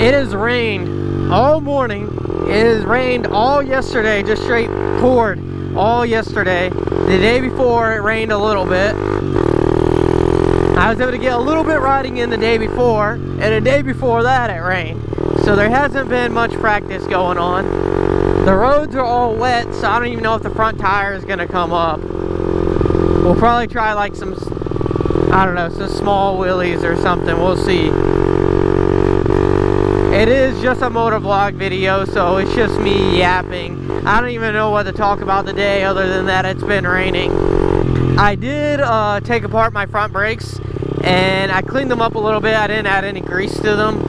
It has rained all morning. It has rained all yesterday, just straight poured all yesterday. The day before it rained a little bit. I was able to get a little bit riding in the day before, and the day before that it rained. So there hasn't been much practice going on. The roads are all wet, so I don't even know if the front tire is gonna come up. We'll probably try like some, I don't know, some small wheelies or something. We'll see. It is just a motor vlog video, so it's just me yapping. I don't even know what to talk about today other than that it's been raining. I did take apart my front brakes and I cleaned them up a little bit. I didn't add any grease to them.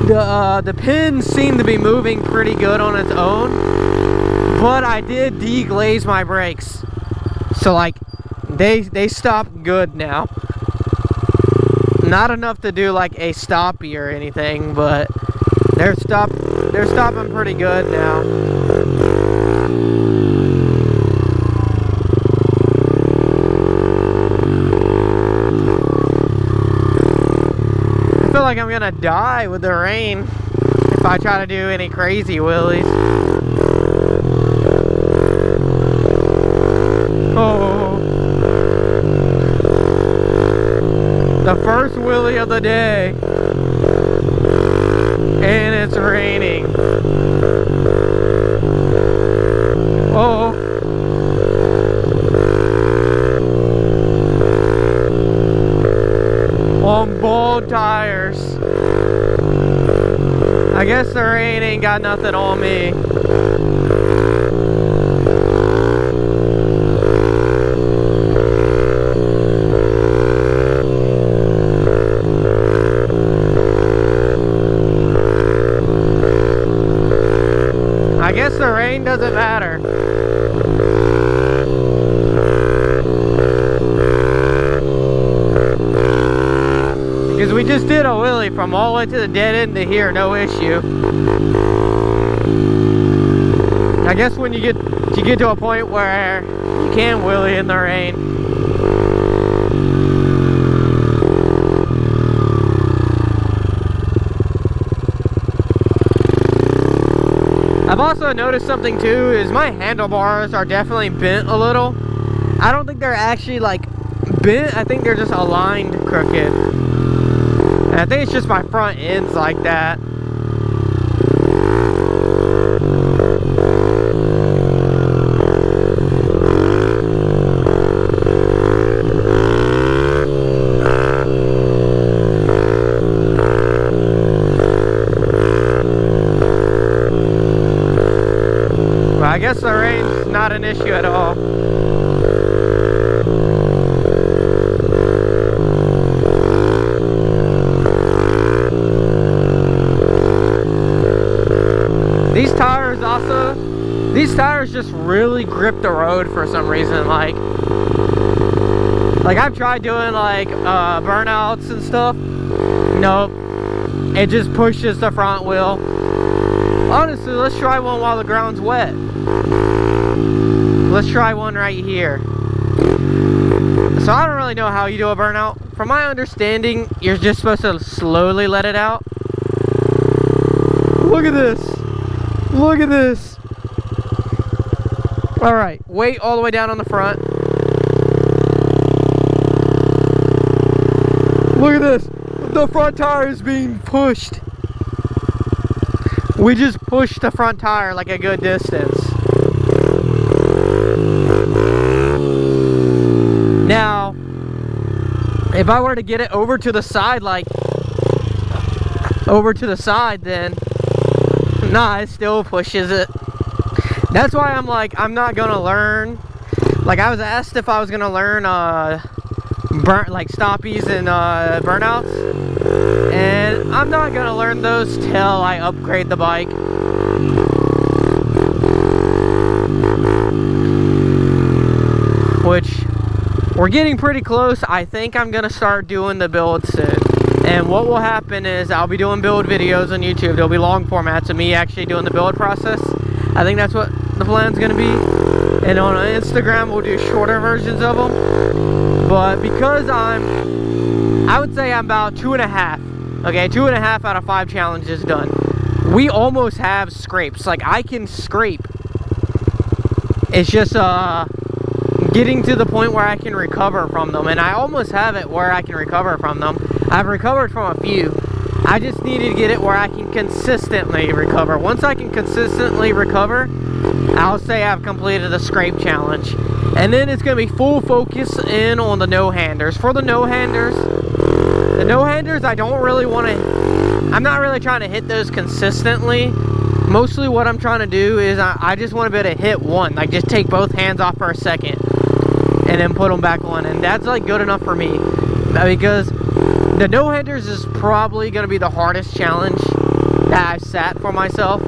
The pins seem to be moving pretty good on its own, but I did deglaze my brakes. So like they stop good now. Not enough to do like a stoppie or anything, but they're stopping pretty good now. I feel like I'm gonna die with the rain if I try to do any crazy wheelies. Oh, the first wheelie of the day, and it's raining. Oh, on bald tires. I guess the rain ain't got nothing on me. I guess the rain doesn't matter. Because we just did a wheelie from all the way to the dead end to here, no issue. I guess when you get to a point where you can wheelie in the rain. I've also noticed something too, is my handlebars are definitely bent a little. I don't think they're actually like bent, I think they're just aligned crooked. And I think it's just my front end's like that. I guess the rain's not an issue at all. These tires just really grip the road for some reason. Like I've tried doing like burnouts and stuff. Nope, it just pushes the front wheel. Honestly, let's try one while the ground's wet. Let's try one right here. So I don't really know how you do a burnout. From my understanding, you're just supposed to slowly let it out. Look at this. Look at this. All right, weight all the way down on the front. Look at this. The front tire is being pushed. We just pushed the front tire like a good distance. Now, if I were to get it over to the side, like over to the side, then nah, it still pushes it. That's why I'm like, I'm not gonna learn. Like, I was asked if I was gonna learn like stoppies and burnouts, and I'm not gonna learn those till I upgrade the bike. Which we're getting pretty close. I think I'm gonna start doing the build soon. And what will happen is I'll be doing build videos on YouTube. There'll be long formats of me actually doing the build process. I think that's what the plan's gonna be. And on Instagram we'll do shorter versions of them. But because I would say I'm about 2.5 Okay, 2.5 out of 5 challenges done. We almost have scrapes. Like, I can scrape. It's just getting to the point where I can recover from them, and I almost have it where I can recover from them. I've recovered from a few. I just need to get it where I can consistently recover. Once I can consistently recover, I'll say I've completed the scrape challenge. And then it's going to be full focus in on the no-handers. For the no-handers, I don't really want to, I'm not really trying to hit those consistently. Mostly what I'm trying to do is I just want to be able to hit one. Like, just take both hands off for a second and then put them back on. And that's like good enough for me. Because the no-handers is probably going to be the hardest challenge that I've set for myself.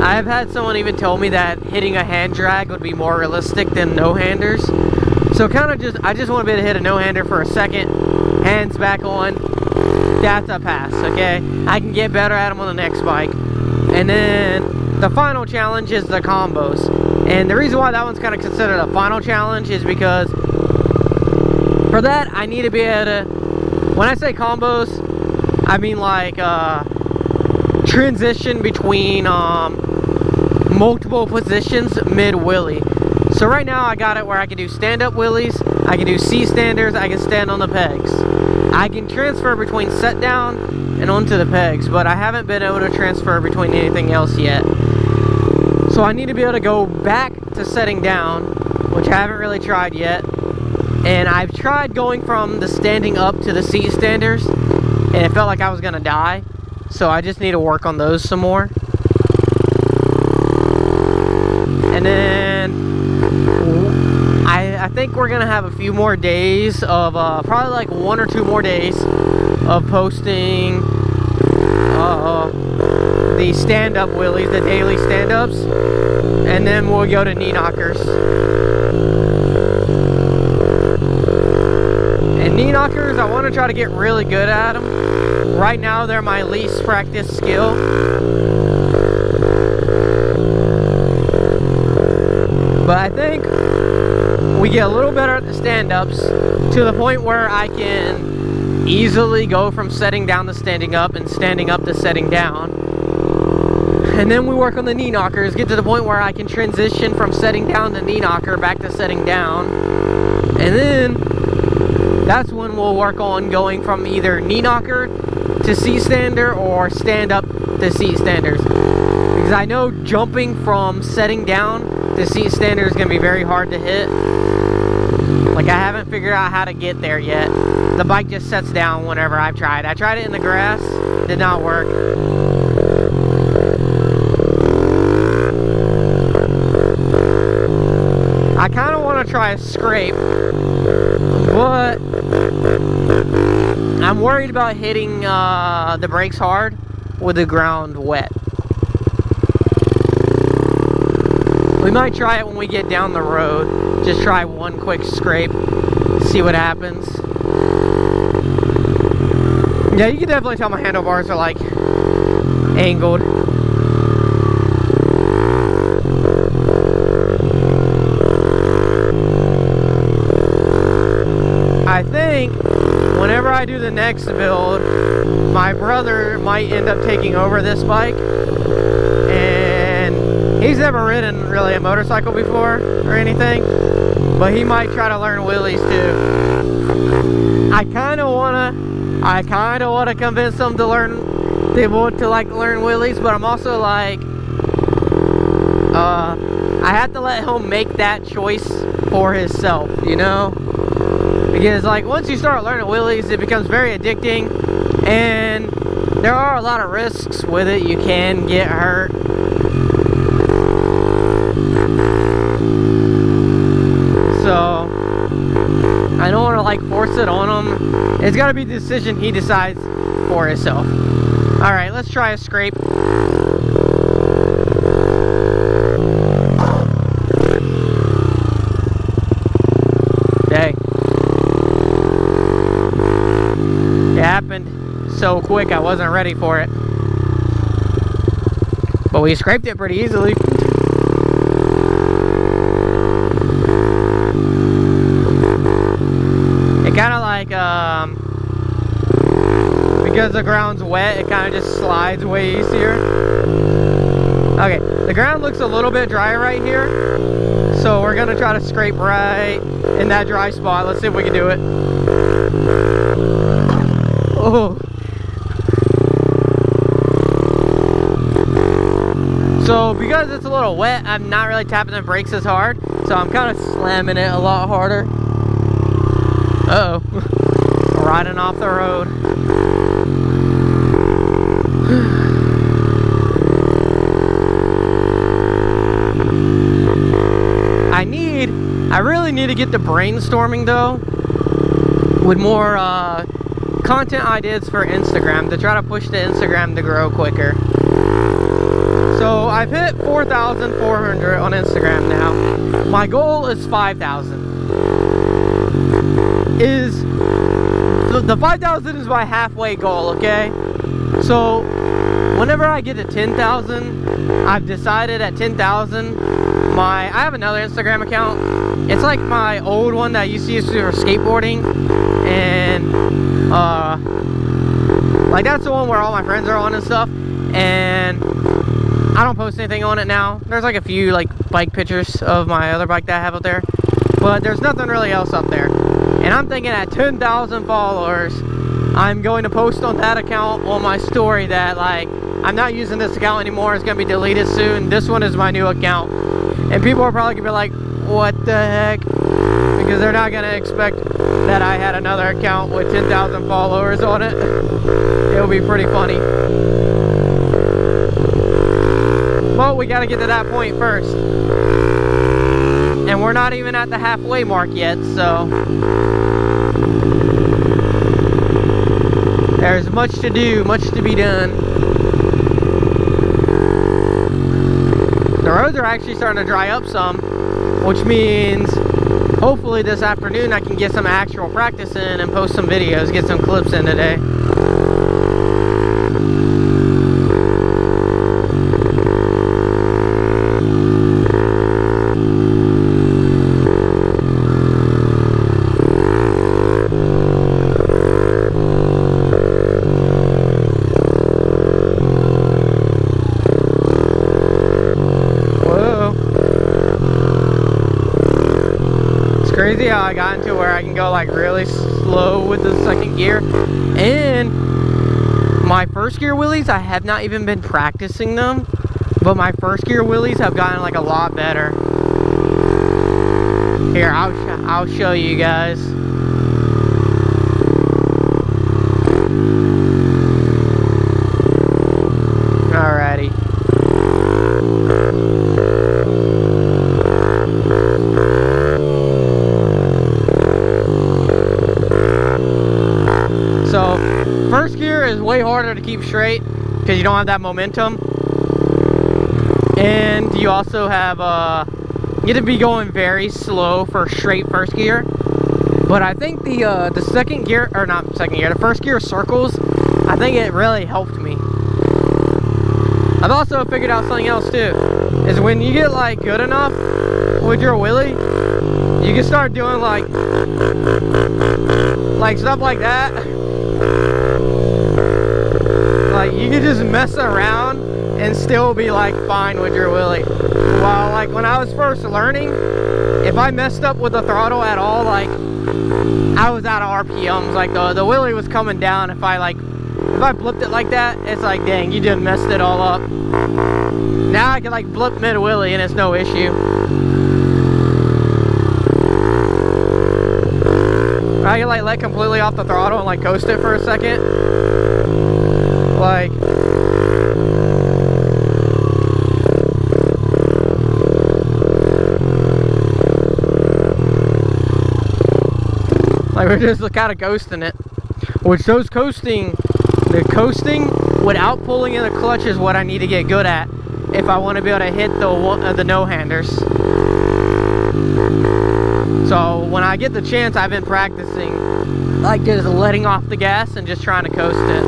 I've had someone even tell me that hitting a hand drag would be more realistic than no-handers. So kind of I just want to be able to hit a no-hander for a second, hands back on. That's a pass, okay? I can get better at them on the next bike. And then the final challenge is the combos. And the reason why that one's kind of considered a final challenge is because for that, I need to be able to, when I say combos, I mean like transition between multiple positions mid-wheelie. So right now I got it where I can do stand-up wheelies, I can do C-standers, I can stand on the pegs. I can transfer between set down and onto the pegs, but I haven't been able to transfer between anything else yet. So I need to be able to go back to setting down, which I haven't really tried yet. And I've tried going from the standing up to the seat standers, and it felt like I was gonna die. So I just need to work on those some more. And then I think we're gonna have a few more days of probably like 1 or 2 more days of posting the stand-up wheelies, the daily stand-ups, and then we'll go to knee knockers. And knee knockers, I want to try to get really good at them. Right now, they're my least practiced skill. But I think we get a little better at the stand-ups to the point where I can easily go from setting down to standing up and standing up to setting down. And then we work on the knee knockers, get to the point where I can transition from setting down to knee knocker back to setting down. And then that's when we'll work on going from either knee knocker to seat stander or stand up to seat standers. Because I know jumping from setting down to seat stander is going to be very hard to hit. Like, I haven't figured out how to get there yet. The bike just sets down whenever I've tried. I tried it in the grass, did not work. I kind of want to try a scrape, but I'm worried about hitting the brakes hard with the ground wet. We might try it when we get down the road. Just try one quick scrape, see what happens. Yeah, you can definitely tell my handlebars are like angled. I think whenever I do the next build, my brother might end up taking over this bike. And he's never ridden really a motorcycle before or anything, but he might try to learn wheelies too. I kind of want to convince him to learn, learn wheelies, but I'm also like, I have to let him make that choice for himself, you know? Because like once you start learning wheelies, it becomes very addicting, and there are a lot of risks with it. You can get hurt. So I don't want to like force it on him. It's got to be the decision he decides for himself. Alright, let's try a scrape. Dang. It happened so quick I wasn't ready for it. But we scraped it pretty easily. It kind of like because the ground's wet, it kind of just slides way easier. Okay, the ground looks a little bit dry right here, so we're gonna try to scrape right in that dry spot. Let's see if we can do it. Oh. So because it's a little wet, I'm not really tapping the brakes as hard, so I'm kind of slamming it a lot harder. Uh-oh. Riding off the road. I really need to get to brainstorming though with more content ideas for Instagram to try to push the Instagram to grow quicker. So I've hit 4,400 on Instagram now. My goal is 5,000. The 5,000 is my halfway goal, okay? So whenever I get to 10,000, I've decided at 10,000, I have another Instagram account. It's like my old one that I used to use for skateboarding, and like that's the one where all my friends are on and stuff, and I don't post anything on it now. There's like a few like bike pictures of my other bike that I have up there, but there's nothing really else up there. And I'm thinking at 10,000 followers, I'm going to post on that account on my story that like I'm not using this account anymore, it's gonna be deleted soon, this one is my new account. And people are probably gonna be like, what the heck? Because they're not gonna expect that I had another account with 10,000 followers on it. It'll be pretty funny. But we gotta get to that point first. And we're not even at the halfway mark yet, so there's much to do, much to be done. The roads are actually starting to dry up some, which means hopefully this afternoon I can get some actual practice in and post some videos, get some clips in today. Crazy how I got into where I can go like really slow with the second gear. And my first gear wheelies, I have not even been practicing them, but my first gear wheelies have gotten like a lot better. Here, I'll show you guys. Alrighty. So first gear is way harder to keep straight because you don't have that momentum, and you also have you have to be going very slow for straight first gear. But I think the second gear, or not second gear, the first gear circles, I think it really helped me. I've also figured out something else too, is when you get like good enough with your wheelie, you can start doing like stuff like that. Like you can just mess around and still be like fine with your wheelie. While like when I was first learning, if I messed up with the throttle at all, like I was out of RPMs, like the wheelie was coming down. If I blipped it like that, it's like, dang, you just messed it all up. Now I can like blip mid wheelie and it's no issue. I can like let completely off the throttle and like coast it for a second. Like we're just kind of ghosting it. Which the coasting without pulling in the clutch is what I need to get good at if I want to be able to hit the no-handers. So when I get the chance, I've been practicing like just letting off the gas and just trying to coast it.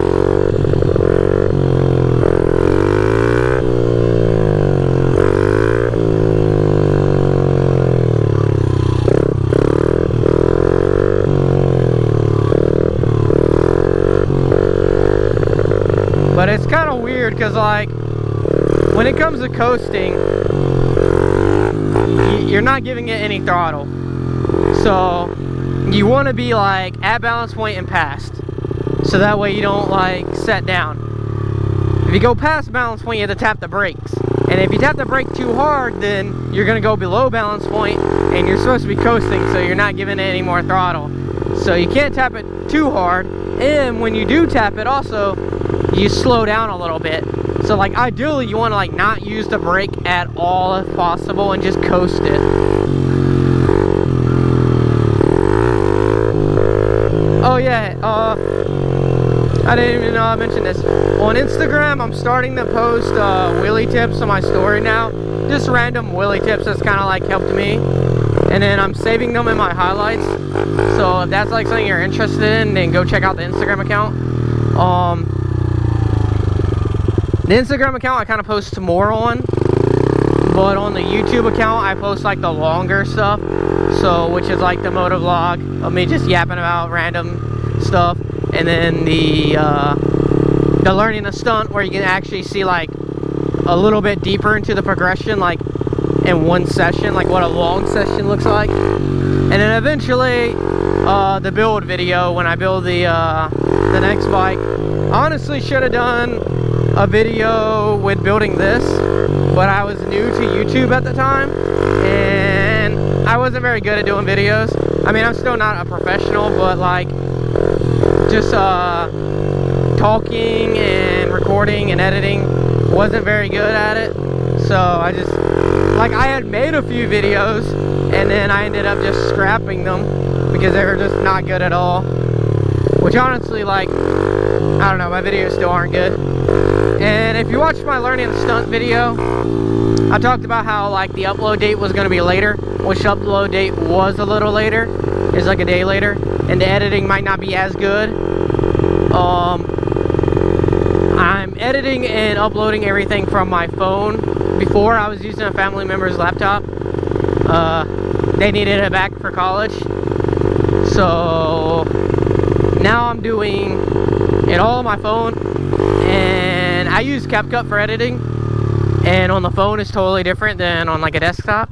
But it's kind of weird because, like, when it comes to coasting, you're not giving it any throttle. So you want to be like at balance point and past, so that way you don't like set down. If you go past balance point, you have to tap the brakes, and if you tap the brake too hard, then you're gonna go below balance point, and you're supposed to be coasting, so you're not giving it any more throttle. So you can't tap it too hard, and when you do tap it, also you slow down a little bit. So like ideally you want to like not use the brake at all if possible and just coast it. Oh yeah, I didn't even mention this. On Instagram, I'm starting to post wheelie tips on my story now. Just random wheelie tips that's kind of like helped me. And then I'm saving them in my highlights. So if that's like something you're interested in, then go check out the Instagram account. The Instagram account I kind of post more on. But on the YouTube account, I post like the longer stuff. So, which is like the moto vlog of me just yapping about random stuff. And then the learning a stunt where you can actually see like a little bit deeper into the progression, like in one session, like what a long session looks like. And then eventually the build video when I build the next bike. I honestly should have done a video with building this, but I was new to YouTube at the time and I wasn't very good at doing videos. I mean, I'm still not a professional, but like just talking and recording and editing, wasn't very good at it. So I just, like, I had made a few videos and then I ended up just scrapping them because they were just not good at all. Which honestly, like, I don't know, my videos still aren't good. And if you watch my learning the stunt video, I talked about how like the upload date was going to be later, which the upload date was a little later. It's like a day later, and the editing might not be as good. I'm editing and uploading everything from my phone. Before, I was using a family member's laptop. They needed it back for college, so now I'm doing it all on my phone. And I use CapCut for editing, and on the phone it's totally different than on like a desktop.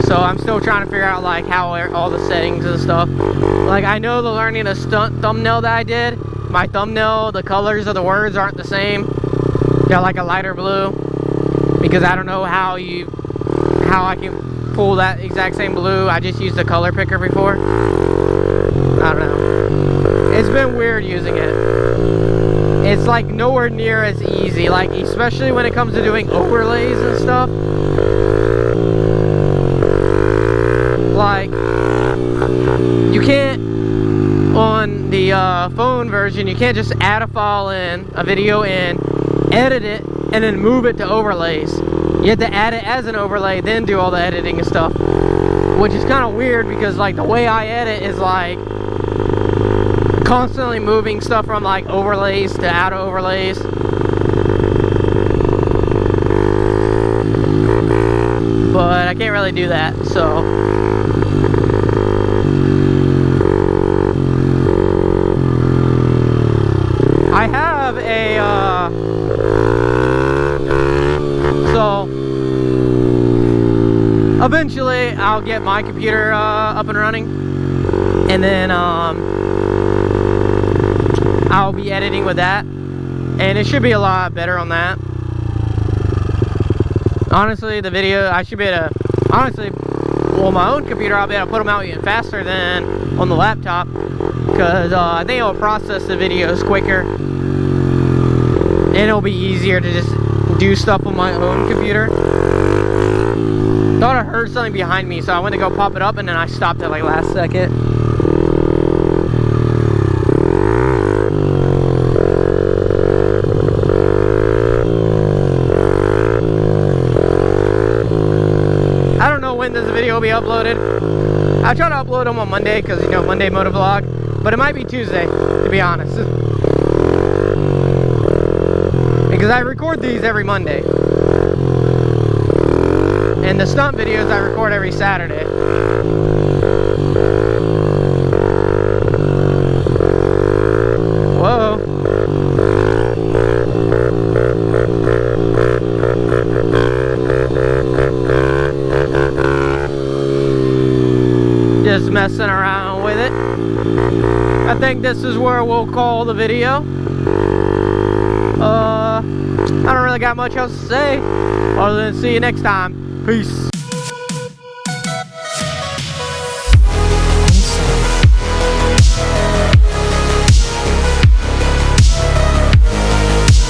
So I'm still trying to figure out like how all the settings and stuff. Like I know the learning a stunt thumbnail that I did, my thumbnail, the colors of the words aren't the same. They're like a lighter blue because I don't know how I can pull that exact same blue. I just used the color picker before. I don't know. It's been weird using it. It's like nowhere near as easy, like especially when it comes to doing overlays and stuff. Like you can't, on the phone version, you can't just add a file in, a video in, edit it, and then move it to overlays. You have to add it as an overlay, then do all the editing and stuff. Which is kind of weird because like the way I edit is like constantly moving stuff from like overlays to out of overlays. But I can't really do that, so I have a so eventually I'll get my computer up and running, and then I'll be editing with that, and it should be a lot better on that. Honestly, the video, I should be able to, honestly, on my own computer, I'll be able to put them out even faster than on the laptop, because I think it'll process the videos quicker, and it'll be easier to just do stuff on my own computer. Thought I heard something behind me, so I went to go pop it up, and then I stopped at like last second. When this video will be uploaded. I try to upload them on Monday because, you know, Monday moto vlog, but it might be Tuesday, to be honest, because I record these every Monday, and the stunt videos I record every Saturday. Whoa. Just messing around with it. I think this is where we'll call the video. I don't really got much else to say other than see you next time. Peace.